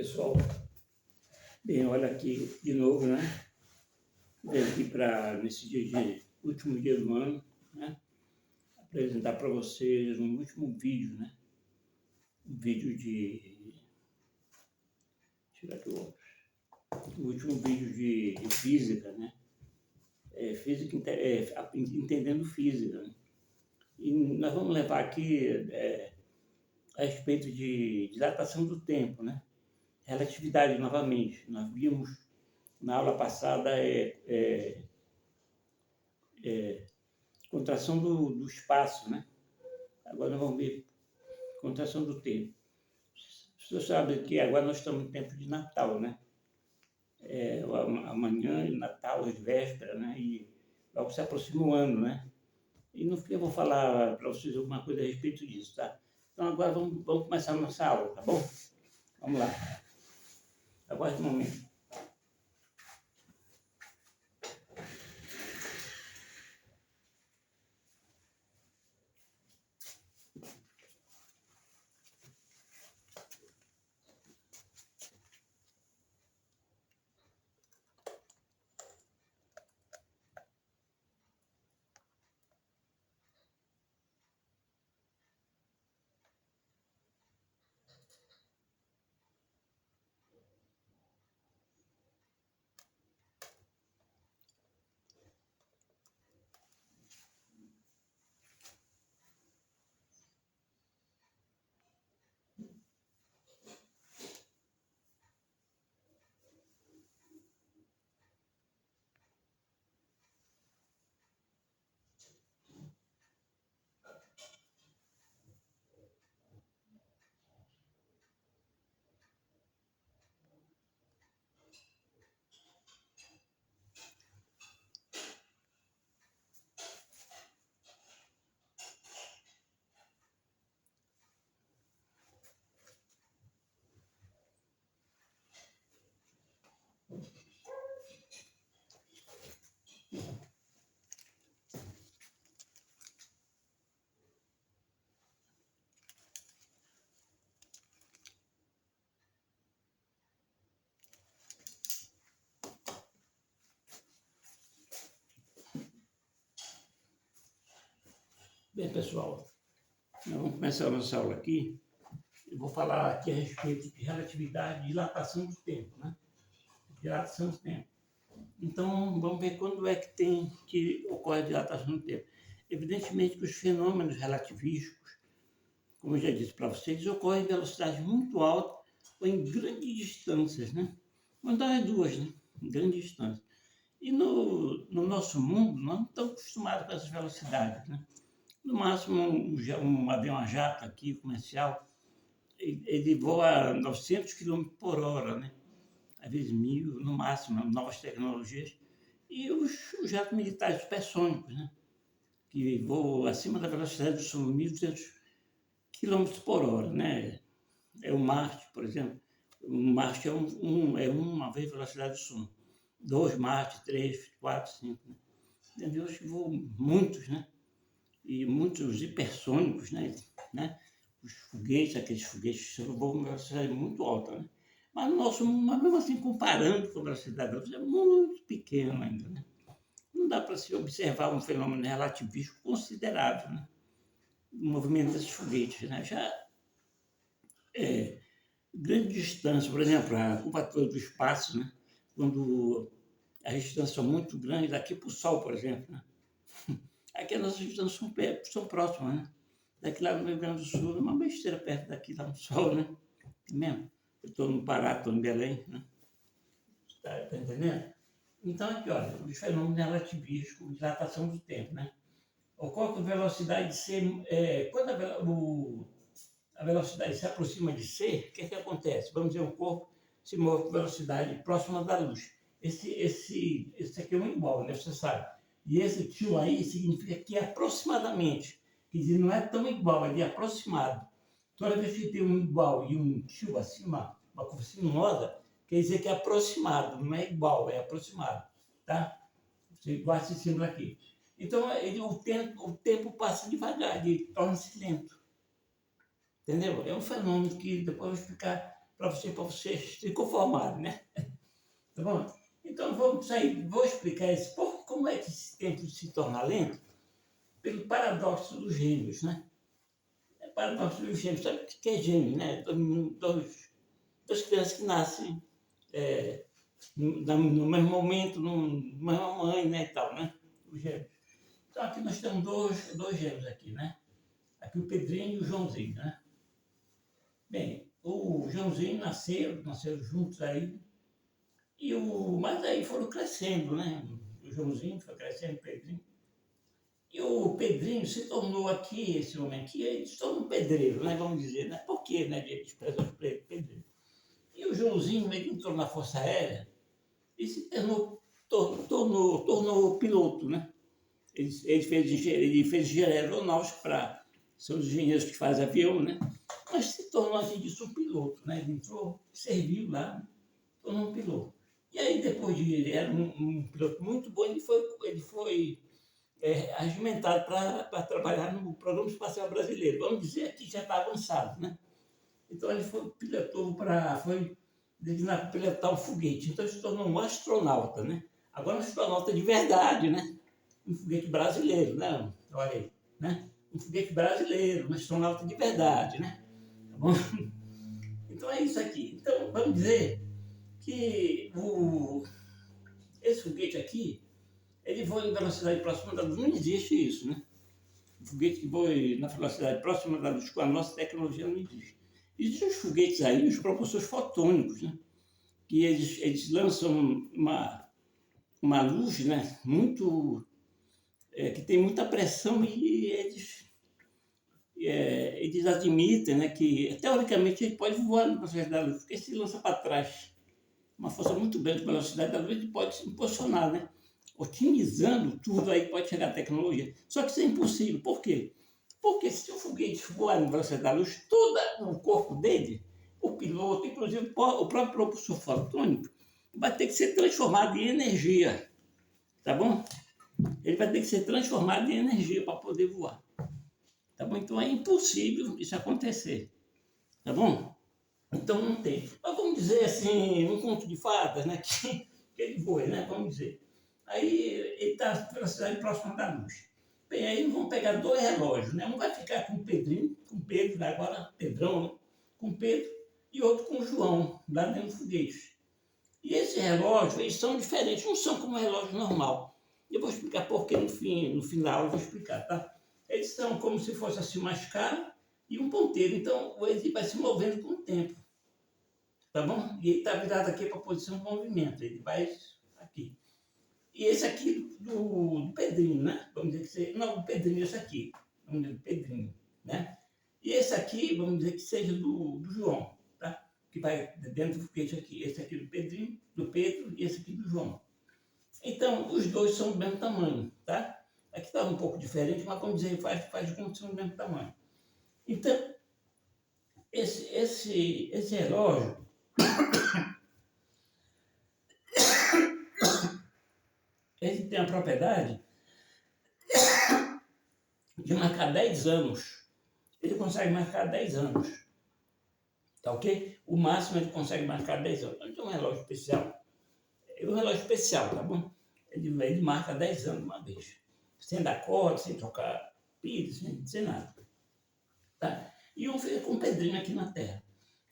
Pessoal, bem, olha aqui de novo, né? Venho aqui para, nesse último dia do ano, né? Apresentar para vocês um último vídeo, né? Um vídeo de... Tirar aqui o último vídeo de física, né? Entendendo física, né? E nós vamos levar aqui a respeito de dilatação do tempo, né? Relatividade novamente. Nós vimos na aula passada contração do espaço, né? Agora nós vamos ver contração do tempo. Você sabe que agora nós estamos no tempo de Natal, né? Amanhã, Natal, as vésperas, né? E logo se aproxima o ano, né? E no fim eu vou falar para vocês alguma coisa a respeito disso, tá? Então agora vamos começar a nossa aula, tá bom? Vamos lá. Aguarde um momento. Bem, pessoal, nós vamos começar a nossa aula aqui. Eu vou falar aqui a respeito de relatividade e dilatação do tempo, né? Dilatação do tempo. Então, vamos ver quando é que ocorre a dilatação do tempo. Evidentemente que os fenômenos relativísticos, como eu já disse para vocês, ocorrem em velocidades muito altas ou em grandes distâncias, né? Vamos dar as duas, né? Em grandes distâncias. E no nosso mundo, nós não estamos acostumados com essas velocidades, né? No máximo, um avião a jato aqui, comercial, ele voa a 900 km por hora, né? Às vezes 1000, no máximo, novas tecnologias. E os jatos militares supersônicos, né? Que voam acima da velocidade do som, 1.200 km por hora, né? É o Marte, por exemplo. O Marte é uma vez a velocidade do som. 2 Marte, 3, 4, 5, né? Entendeu? Hoje voam muitos, né? E muitos hipersônicos, né? Os foguetes, aqueles foguetes voam com velocidade muito alta, né? Mas no nosso mundo, mas mesmo assim, comparando com a velocidade da luz, é muito pequeno ainda, né? Não dá para se observar um fenômeno relativístico considerável, né? O movimento desses foguetes, né? Já grande distância, por exemplo, a curvatura do espaço, né? Quando as distâncias são muito grandes, daqui para o Sol, por exemplo, né? Aqui as nossas distâncias são próximas, né? Daqui lá no Rio Grande do Sul, é uma besteira perto daqui lá no Sol, né? Mesmo. Eu estou no Pará, estou em Belém, né? Tá entendendo? Então, aqui, olha, os fenômenos relativísticos, dilatação do tempo, né? Ocorre com velocidade de c, quando a velocidade se aproxima de c, o que acontece? Vamos dizer, um corpo se move com velocidade próxima da luz. Esse aqui é um igual, né? Você sabe. E esse tio aí significa que é aproximadamente. Quer dizer, não é tão igual, é de aproximado. Toda vez que tem um igual e um tio assim, uma curva sinuosa, quer dizer que é aproximado, não é igual, é aproximado, tá? Você guarda esse símbolo aqui. Então, o tempo passa devagar, ele torna-se lento. Entendeu? É um fenômeno que depois eu vou explicar para vocês se conformarem, né? Tá bom? Então vamos sair, vou explicar isso, como é que esse tempo se torna lento, pelo paradoxo dos gêmeos, né? É paradoxo dos gêmeos, sabe o que é gêmeo, né? Duas crianças que nascem no mesmo momento, na mesma mãe, né, e tal, né? Os gêmeos. Então aqui nós temos dois gêmeos aqui, né? Aqui o Pedrinho e o Joãozinho, né? Bem, o Joãozinho nasceram juntos aí, mas aí foram crescendo, né? O Joãozinho foi crescendo, o Pedrinho. E o Pedrinho se tornou aqui, esse homem aqui, ele se tornou um pedreiro, né? Vamos dizer, né? Por quê, né? De expressão de pedreiro. E o Joãozinho, ele entrou na Força Aérea e se tornou piloto, né? Ele fez engenharia aeronáutica para são os engenheiros que fazem avião, né? Mas se tornou, assim, disso um piloto, né? Ele entrou, serviu lá, né? Tornou um piloto. E aí, depois de ele era um piloto muito bom, ele foi regimentado para trabalhar no Programa Espacial Brasileiro. Vamos dizer que já está avançado, né? Então ele foi designado para pilotar um foguete. Então ele se tornou um astronauta, né? Agora um astronauta de verdade, né? Um foguete brasileiro, né? Olha aí, né? Um foguete brasileiro, um astronauta de verdade, né? Tá bom? Então é isso aqui. Então vamos dizer que esse foguete aqui, ele voa em velocidade próxima da luz. Não existe isso, né? Um foguete que voa na velocidade próxima da luz com a nossa tecnologia não existe. Existem os foguetes aí, os propulsores fotônicos, né? Que eles lançam uma luz, né? Que tem muita pressão e eles admitem, né? Que teoricamente ele pode voar na velocidade da luz, porque se lança para trás uma força muito grande de velocidade da luz, ele pode se impulsionar, né? Otimizando tudo aí pode chegar a tecnologia. Só que isso é impossível. Por quê? Porque se o foguete voar na velocidade da luz, todo o corpo dele, o piloto, inclusive o próprio propulsor fotônico, vai ter que ser transformado em energia. Tá bom? Ele vai ter que ser transformado em energia para poder voar. Tá bom? Então é impossível isso acontecer. Tá bom? Então não tem. Mas vamos dizer assim, um conto de fadas, né? Que ele voa, né? Vamos dizer. Aí ele está na velocidade próxima da luz. Bem, aí vão pegar dois relógios, né? Um vai ficar com o Pedrinho, com o Pedro, agora Pedrão, né? Com o Pedro, e outro com o João, lá dentro do foguete. E esses relógios, eles são diferentes, não são como um relógio normal. Eu vou explicar por quê no fim da aula, eu vou explicar, tá? Eles são como se fosse assim uma escala e um ponteiro. Então, ele vai se movendo com o tempo. Tá bom? E ele está virado aqui para a posição de movimento. Ele vai aqui. E esse aqui do Pedrinho, né? Vamos dizer que seja... Não, o Pedrinho, esse aqui. Vamos dizer, do Pedrinho, né? E esse aqui, vamos dizer que seja do João, tá? Que vai dentro do foguete aqui. Esse aqui do Pedrinho, do Pedro, e esse aqui do João. Então, os dois são do mesmo tamanho, tá? Aqui está um pouco diferente, mas vamos dizer, faz como se são do mesmo tamanho. Então, esse relógio, ele tem a propriedade de marcar 10 anos. Ele consegue marcar 10 anos. Tá ok? O máximo ele consegue marcar 10 anos. Então é um relógio especial. É um relógio especial, tá bom? Ele marca 10 anos uma vez. Sem dar corda, sem trocar pilha, sem nada. Tá? E um fica com o Pedrinho aqui na Terra.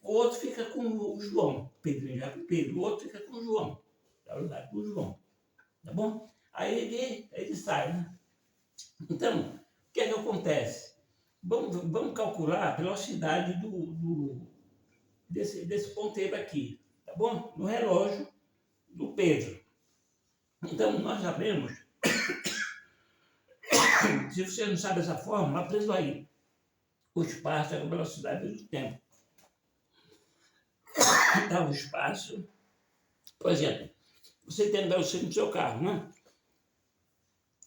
O outro fica com o João. O Pedrinho já com o Pedro. O outro fica com o João. Já com o João. Tá bom? Aí ele sai, né? Então, o que é que acontece? Vamos calcular a velocidade desse ponteiro aqui, tá bom? No relógio do Pedro. Então, nós sabemos, se você não sabe essa fórmula, aprenda aí. O espaço é a velocidade do tempo. Então, o espaço, por exemplo, você tem a velocidade do seu carro, né?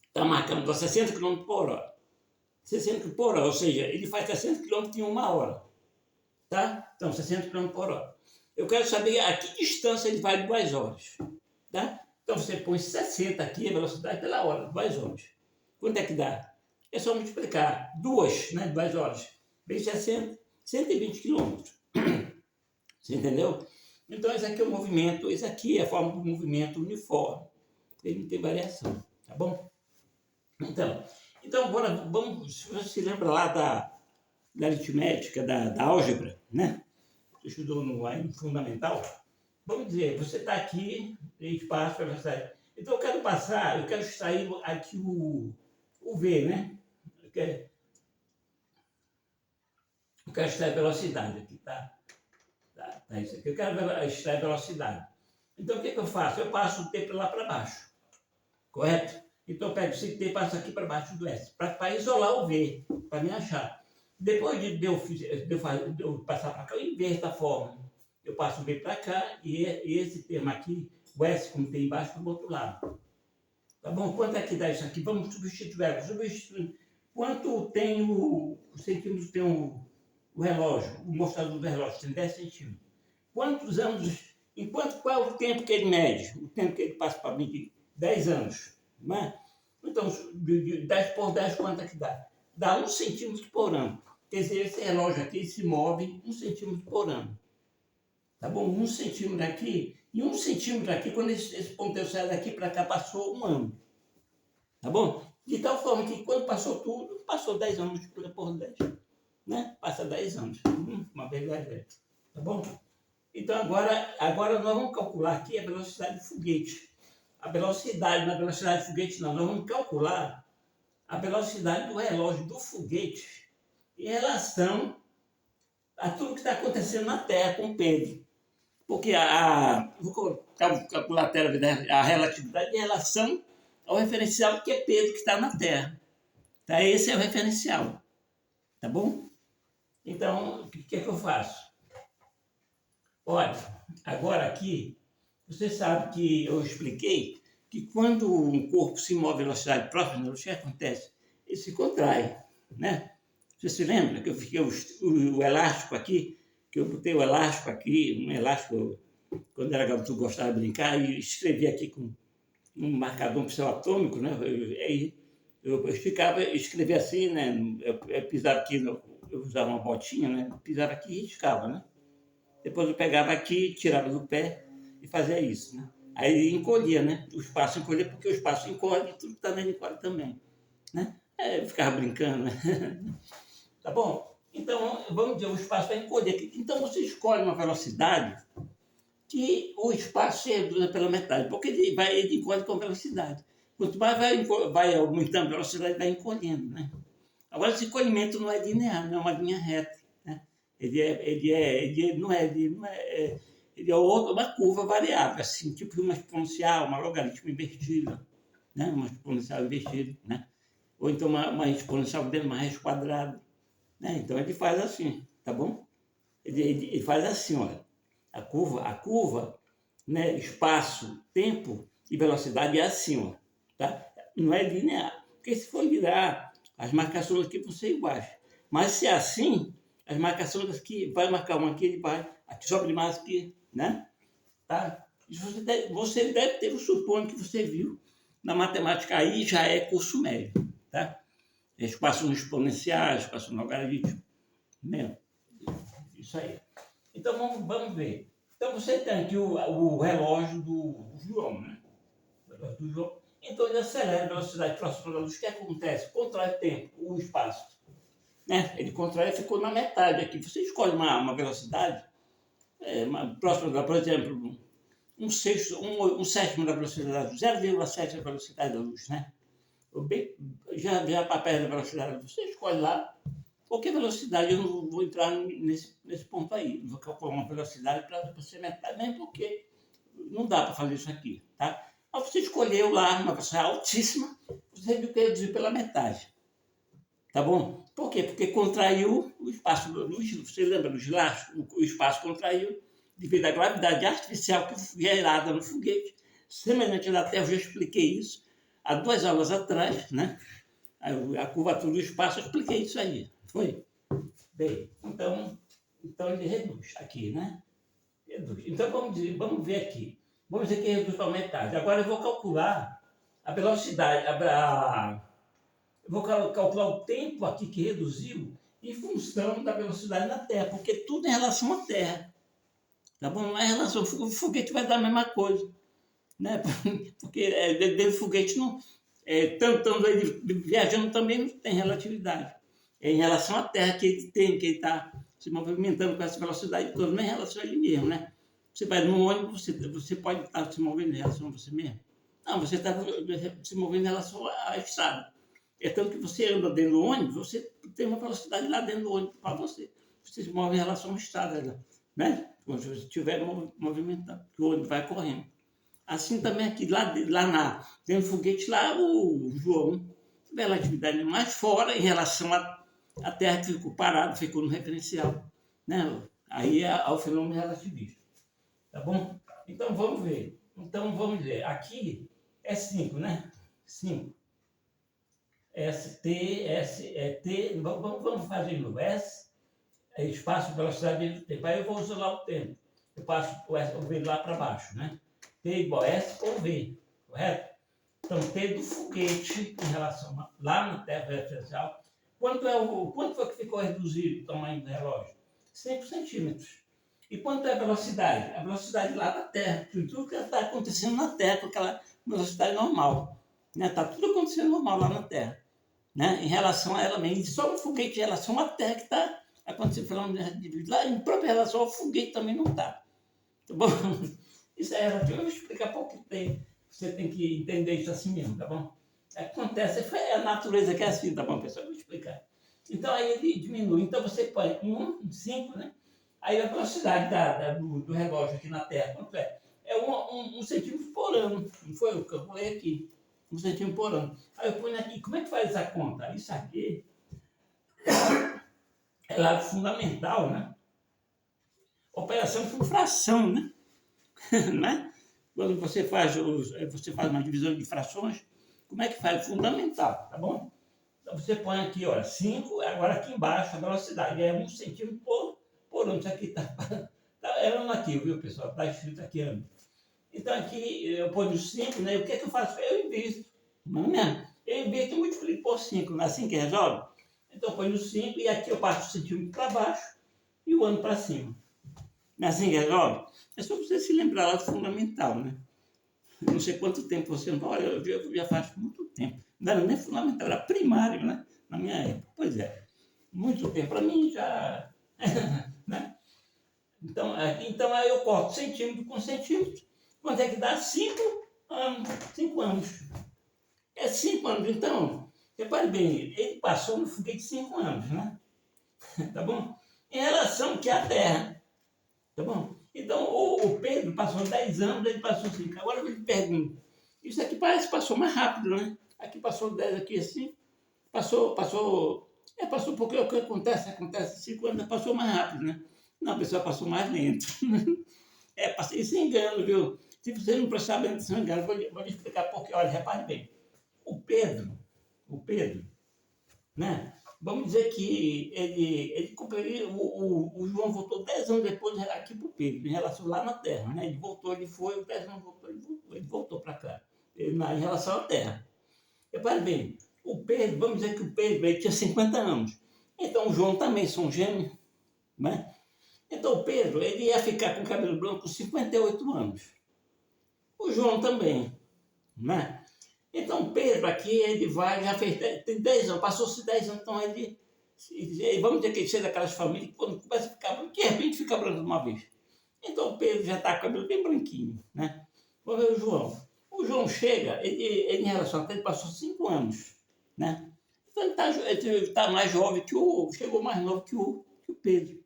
Está marcando a 60 km por hora. 60 km por hora, ou seja, ele faz 60 km em uma hora. Tá? Então, 60 km por hora. Eu quero saber a que distância ele vai de 2 horas. Tá? Então, você põe 60 aqui, a velocidade pela hora, 2 horas. Quanto é que dá? É só multiplicar 2, né? 2 horas. Vezes 60, 120 km. Você entendeu? Então, esse aqui é o movimento, esse aqui é a forma do movimento uniforme. Ele não tem variação, tá bom? Então agora, vamos, se você se lembra lá da aritmética, da álgebra, né? Você estudou no fundamental? Vamos dizer, você está aqui, espaço, velocidade. Então eu quero extrair aqui o V, né? Eu quero extrair velocidade aqui, tá? Tá isso aqui. Eu quero extrair velocidade. Então o que eu faço? Eu passo o T para lá para baixo, correto? Então eu pego esse T e passo aqui para baixo do S, para isolar o V, para me achar. Depois de eu passar para cá, eu inverto a forma. Eu passo o V para cá e esse termo aqui, o S como tem embaixo, para o outro lado. Tá bom? Quanto é que dá isso aqui? Vamos substituir. Quanto tem os centímetros tem o relógio, o mostrador do relógio? Tem 10 centímetros. Quantos anos, qual é o tempo que ele mede? O tempo que ele passa para medir? 10 anos. Não é? Então, 10 por 10, quanto é que dá? Dá 1 centímetro por ano. Quer dizer, esse relógio aqui se move 1 centímetro por ano. Tá bom? 1 centímetro aqui, e 1 centímetro aqui, quando esse ponteiro sai daqui para cá, passou 1 ano. Tá bom? De tal forma que quando passou tudo, passou 10 anos, multiplica por 10. Né? Passa 10 anos. Uma vez 10. Tá bom? Então agora nós vamos calcular aqui a velocidade do foguete. Na velocidade do foguete não, nós vamos calcular a velocidade do relógio do foguete em relação a tudo que está acontecendo na Terra com o Pedro. Porque vou calcular a relatividade em relação ao referencial que é Pedro que está na Terra. Tá? Esse é o referencial. Tá bom? Então, o que é que eu faço? Olha, agora aqui, você sabe que eu expliquei que quando um corpo se move a velocidade próxima, o que acontece? Ele se contrai, né? Você se lembra que eu fiquei o elástico aqui, que eu botei o elástico aqui, um elástico, quando era garoto eu gostava de brincar, e escrevi aqui com um marcador pincel atômico, né? Eu escrevia assim, né? Eu pisava aqui, eu usava uma botinha, né? Pisava aqui e riscava, né? Depois eu pegava aqui, tirava do pé e fazia isso, né? Aí encolhia, né? O espaço encolhia, porque o espaço encolhe e tudo também encolhe também, né? Eu ficava brincando, né? Tá bom? Então, vamos dizer, o espaço vai encolher. Então, você escolhe uma velocidade que o espaço se reduza pela metade, porque ele encolhe com velocidade. Quanto mais vai aumentando a velocidade, vai encolhendo, né? Agora, esse encolhimento não é linear, não é uma linha reta. Ele é uma curva variável, assim, tipo uma exponencial, uma logaritmo invertida, né? Uma exponencial invertida, né? Ou então uma exponencial dentro de uma raiz quadrada, né? Então ele faz assim, tá bom? Ele faz assim, olha, a curva, né? Espaço, tempo e velocidade é assim, ó, tá? Não é linear, porque se for linear, as marcações aqui vão ser iguais. Mas se é assim, as marcações aqui, vai marcar uma aqui, ele vai, aqui sobe mais aqui, né? Tá? Você deve ter, eu suponho que você viu, na matemática aí já é curso médio, tá? Espaço exponenciais, espaço logaritmo, né? Isso aí. Então vamos ver. Então você tem aqui o relógio do João, né? O relógio do João. Então ele acelera a velocidade próxima da luz. O que acontece? Contrai o tempo, o espaço. Né? Ele contrai e ficou na metade aqui. Você escolhe uma velocidade próxima da, por exemplo, um sétimo da velocidade da luz, 0,7 da velocidade da luz, né? Já para perto da velocidade da luz. Você escolhe lá qualquer velocidade. Eu não vou entrar nesse ponto aí. Não vou calcular uma velocidade para você metade, nem porque não dá para fazer isso aqui, tá? Mas você escolheu lá uma velocidade altíssima, você viu que reduzir pela metade. Tá bom? Por quê? Porque contraiu o espaço da luz, você lembra dos laços? O espaço contraiu devido à gravidade artificial que foi gerada no foguete, semelhante na Terra, eu já expliquei isso há 2 aulas atrás, né? A curvatura do espaço, eu expliquei isso aí, foi? Bem, então ele reduz aqui, né? Reduz. Então vamos ver aqui. Vamos dizer que reduz para metade. Agora eu vou calcular a velocidade, eu vou calcular o tempo aqui que reduziu em função da velocidade na Terra, porque tudo em relação à Terra. Tá bom? Mas em relação ao foguete vai dar a mesma coisa, né? Porque dentro do foguete não. Tanto ele viajando também não tem relatividade. É em relação à Terra que ele tem, que ele está se movimentando com essa velocidade toda, não é em relação a ele mesmo, né? Você vai no ônibus, você pode estar se movendo em relação a você mesmo. Não, você está se movendo em relação à estrada. É tanto que você anda dentro do ônibus, você tem uma velocidade lá dentro do ônibus para você. Você se move em relação à estrada, né? Quando você estiver movimentando, que o ônibus vai correndo. Assim também aqui, dentro do foguete, lá o João, a relatividade é mais fora em relação à Terra que ficou parada, ficou no referencial. Né? Aí é o fenômeno relativista. Tá bom? Então vamos ver. Então vamos ver. Aqui é 5, né? 5. S, T, S, T. Vamos fazer de novo. S é espaço, velocidade do tempo. Aí eu vou isolar o tempo. Eu passo o V lá para baixo, né? T igual a S ou V, correto? Então, T do foguete em relação lá na Terra referencial. Quanto foi que ficou reduzido o tamanho do relógio? 5 centímetros. E quanto é a velocidade? A velocidade lá na Terra. Tudo que está acontecendo na Terra com aquela velocidade normal. Está tudo acontecendo normal lá na Terra. Né? Em relação a ela mesma. E só o foguete em relação à Terra que está acontecendo fenômeno relativo. Lá em própria relação ao foguete também não está. Tá bom? Isso é relativo. Eu vou explicar por que você tem que entender isso assim mesmo, tá bom? Acontece, é a natureza que é assim, tá bom, pessoal? Eu vou explicar. Então, aí ele diminui. Então, você põe 5, né? Aí a velocidade do relógio aqui na Terra, quanto é? É 1 centímetro por ano. Não foi? Eu calculei aqui. 1 centímetro por ano. Aí eu ponho aqui, como é que faz essa conta? Isso aqui é lado fundamental, né? Operação por fração, né? Né? Quando você faz uma divisão de frações, como é que faz? Fundamental, tá bom? Então você põe aqui, olha, 5, agora aqui embaixo a velocidade é 1 centímetro por ano. Isso aqui tá ano aqui, viu, pessoal? Está escrito aqui ano. Então aqui eu ponho 5, né? O que é que eu faço? Eu invisto, não é mesmo? Eu invisto e multiplico por 5, não é assim que resolve? Então eu ponho 5 e aqui eu passo o centímetro para baixo e o ano para cima. Não é assim que resolve? É só você se lembrar lá do fundamental, né? Não sei quanto tempo você não. Olha, eu já faz muito tempo. Não era nem fundamental, era primário, né? Na minha época. Pois é. Muito tempo. Para mim já. Né? Então aí eu corto centímetro com centímetro. Quanto é que dá? 5 anos. 5 anos. É 5 anos. Então, repare bem, ele passou no foguete 5 anos, né? Tá bom? Em relação que a Terra. Tá bom? Então, o Pedro passou 10 anos, ele passou 5. Agora eu te pergunto, isso aqui parece que passou mais rápido, né? Aqui passou 10, aqui assim, passou porque o que acontece 5 anos, passou mais rápido, né? Não, a pessoa passou mais lento. Passei sem engano, viu? Se você não prestar bem atenção, engano, vou lhe explicar por quê. Olha, repare bem, o Pedro, né? Vamos dizer que ele cumpriria, o João voltou 10 anos depois aqui para o Pedro, em relação lá na Terra, né? Ele voltou, ele foi, 10 anos voltou, ele voltou para cá, em relação à Terra. Repare bem, o Pedro, vamos dizer que o Pedro ele tinha 50 anos. Então o João também são gêmeos, né? Então o Pedro, ele ia ficar com cabelo branco com 58 anos. O João também, né? Então, Pedro aqui, ele vai, já fez, tem 10 anos, passou-se 10 anos, então vamos dizer que ele seja daquelas famílias que quando começa a ficar branco, de repente fica branco de uma vez. Então, o Pedro já está com o cabelo bem branquinho, né? Vamos ver o João. O João chega, ele em relação a ele passou 5 anos, né? Então, ele tá mais jovem que chegou mais novo que o Pedro.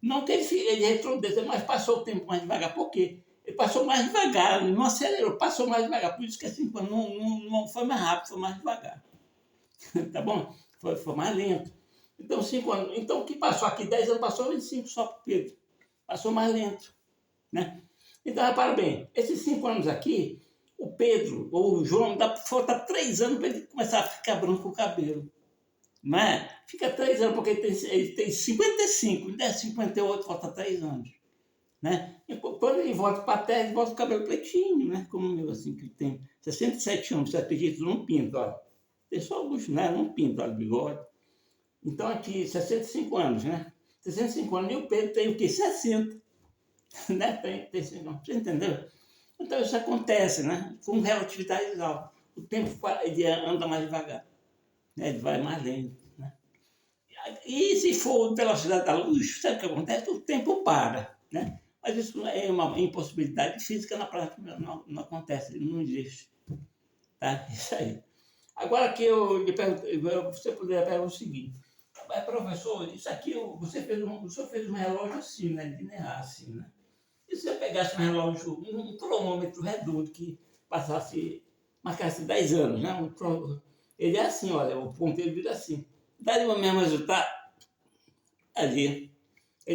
Não que ele retrocedesse, mas passou o tempo mais devagar. Por quê? Ele passou mais devagar, não acelerou, passou mais devagar. Por isso que assim, não foi mais rápido, foi mais devagar. Tá bom? Foi mais lento. Então, 5 anos. Então, o que passou aqui, 10 anos, passou 25 só para o Pedro. Passou mais lento. Né? Então, repara bem, esses 5 anos aqui, o Pedro, ou o João, falta 3 anos para ele começar a ficar branco o cabelo. Não é? Fica 3 anos, porque ele tem 55, ainda é 58, falta 3 anos. Né? E quando ele volta para a Terra, ele volta com o cabelo pretinho, né? Como o meu, assim, que tem 67 anos, você acredita? Não pinta, olha. Tem só alguns, né? Não pinta, olha, bigode. Então, aqui, 65 anos, né? 65 anos, e o Pedro tem o quê? 60. Né? Você entendeu? Então isso acontece, né? Com relatividade geral. O tempo ele anda mais devagar, né? Ele vai mais lento. Né? E se for velocidade da luz, sabe o que acontece? O tempo para. Né? Mas isso é uma impossibilidade física, na prática não acontece, não existe. Tá? Isso aí. Agora que eu lhe pergunto, você poderia perguntar o seguinte: mas, professor, isso aqui, o senhor fez um relógio assim, né? Linear, assim, né? E se você pegasse um relógio, um cronômetro redondo que marcasse 10 anos, né? Ele é assim, olha, o ponteiro vira assim. Daria o mesmo resultado ali.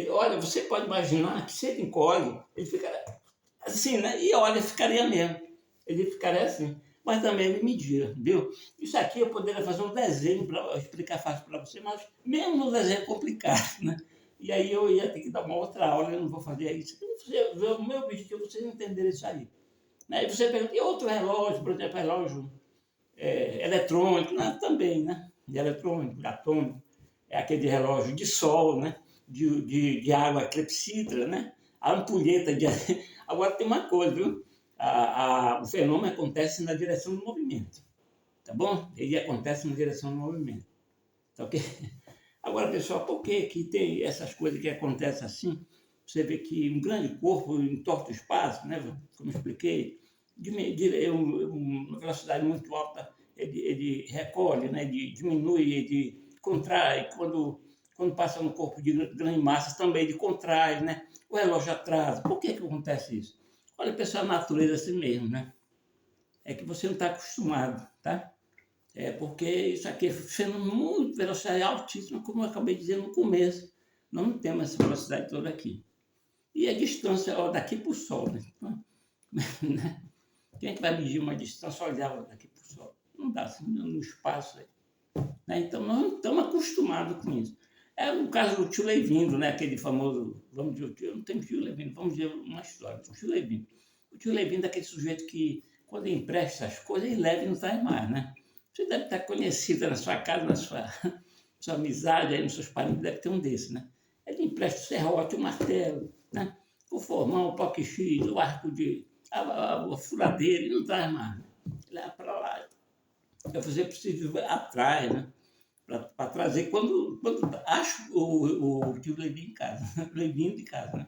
Olha, você pode imaginar que se ele encolhe, ele ficaria assim, né? E olha, ficaria mesmo. Ele ficaria assim. Mas também ele media, viu? Isso aqui eu poderia fazer um desenho para explicar fácil para você, mas mesmo no desenho é complicado, né? E aí eu ia ter que dar uma outra aula, eu não vou fazer isso. O meu objetivo é vocês entenderem isso aí. Né? E você pergunta, e outro relógio, por exemplo, relógio eletrônico, né? Também, né? De eletrônico, de atômico, é aquele relógio de sol, né? De água clepsidra, né? A ampulheta de... Agora tem uma coisa, viu? O fenômeno acontece na direção do movimento, tá bom? Ele acontece na direção do movimento, tá ok? Agora, pessoal, por que tem essas coisas que acontecem assim? Você vê que um grande corpo entorta o espaço, né? Como eu expliquei, uma velocidade muito alta, ele recolhe, né? Ele diminui, ele contrai. Quando passa no corpo de grande massa, também ele contrai, né? O relógio atrasa. Por que acontece isso? Olha, pessoal, a natureza é assim mesmo, né? É que você não está acostumado, tá? É porque isso aqui é sendo muito velocidade altíssima, como eu acabei de dizer no começo. Não temos essa velocidade toda aqui. E a distância ó, daqui para o Sol, né? Né? Quem é que vai medir uma distância olhar daqui para o Sol? Não dá, assim, no espaço aí. Né? Então, nós não estamos acostumados com isso. É o caso do tio Leivindo, né? Aquele famoso, vamos dizer, eu não tenho tio Leivindo, vamos dizer uma história do tio Leivindo. O tio Leivindo é aquele sujeito que, quando empresta as coisas, ele leva e não traz mais, né? Você deve estar conhecido na sua casa, na sua amizade, aí nos seus parentes, deve ter um desse, né? Ele empresta o serrote, o martelo, né? O formão, o poque-x, o arco a furadeira, ele não traz mais. Né? Ele leva para lá. Você precisa ir atrás, né? Para trazer quando acho o tio Levinho em casa, Levinho de casa, né?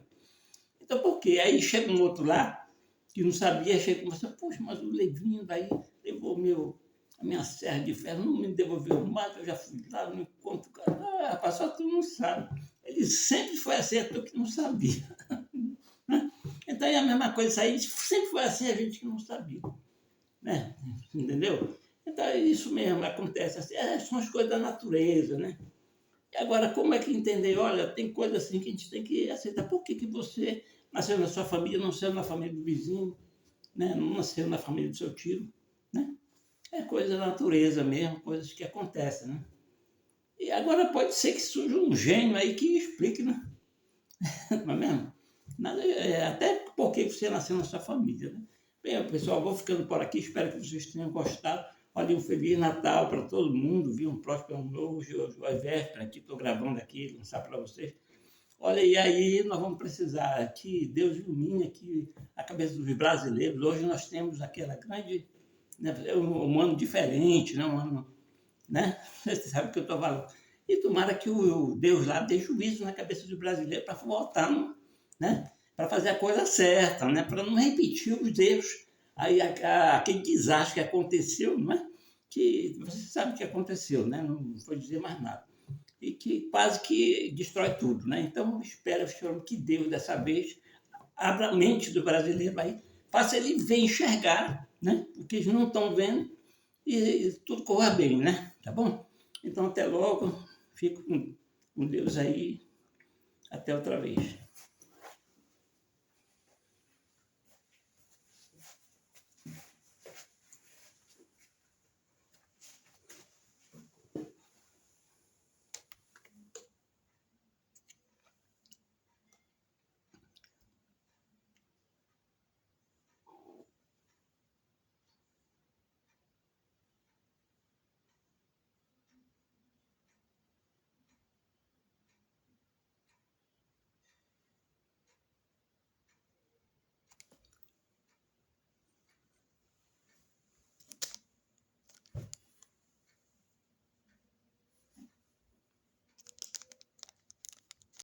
Então, por quê? Aí chega um outro lá, que não sabia, chega e começa, poxa, mas o Levinho daí levou a minha serra de ferro, não me devolveu o mato, eu já fui lá, não encontro o cara. Ah, rapaz, só tu não sabe. Ele sempre foi assim, tu que não sabia. Então é a mesma coisa, isso aí sempre foi assim, a gente que não sabia. Né? Entendeu? Então é isso mesmo, acontece assim, são as coisas da natureza, né? E agora, como é que entender? Olha, tem coisa assim que a gente tem que aceitar. Por que você nasceu na sua família, não nasceu na família do vizinho, né? Não nasceu na família do seu tio, né? É coisa da natureza mesmo, coisas que acontecem, né? E agora pode ser que surja um gênio aí que explique, né? Não é mesmo? Até porque você nasceu na sua família, né? Bem, pessoal, vou ficando por aqui, espero que vocês tenham gostado. Olha, um Feliz Natal para todo mundo, viu? Um próspero ano novo, hoje é véspera aqui, estou gravando aqui, lançar para vocês. Olha, e aí nós vamos precisar que Deus ilumine aqui a cabeça dos brasileiros. Hoje nós temos aquela grande, né, um ano diferente, né? Um ano, né? Você sabe o que eu estou falando. E tomara que o Deus lá dê juízo na cabeça dos brasileiros para voltar, né? Para fazer a coisa certa, né? Para não repetir os erros, aí, aquele desastre que aconteceu, não é? Que você sabe o que aconteceu, né? Não vou dizer mais nada. E que quase que destrói tudo, né? Então, espero que Deus, dessa vez, abra a mente do brasileiro aí, faça ele ver, enxergar, né? O que eles não estão vendo e tudo corra bem, né? Tá bom? Então, até logo. Fico com Deus aí. Até outra vez.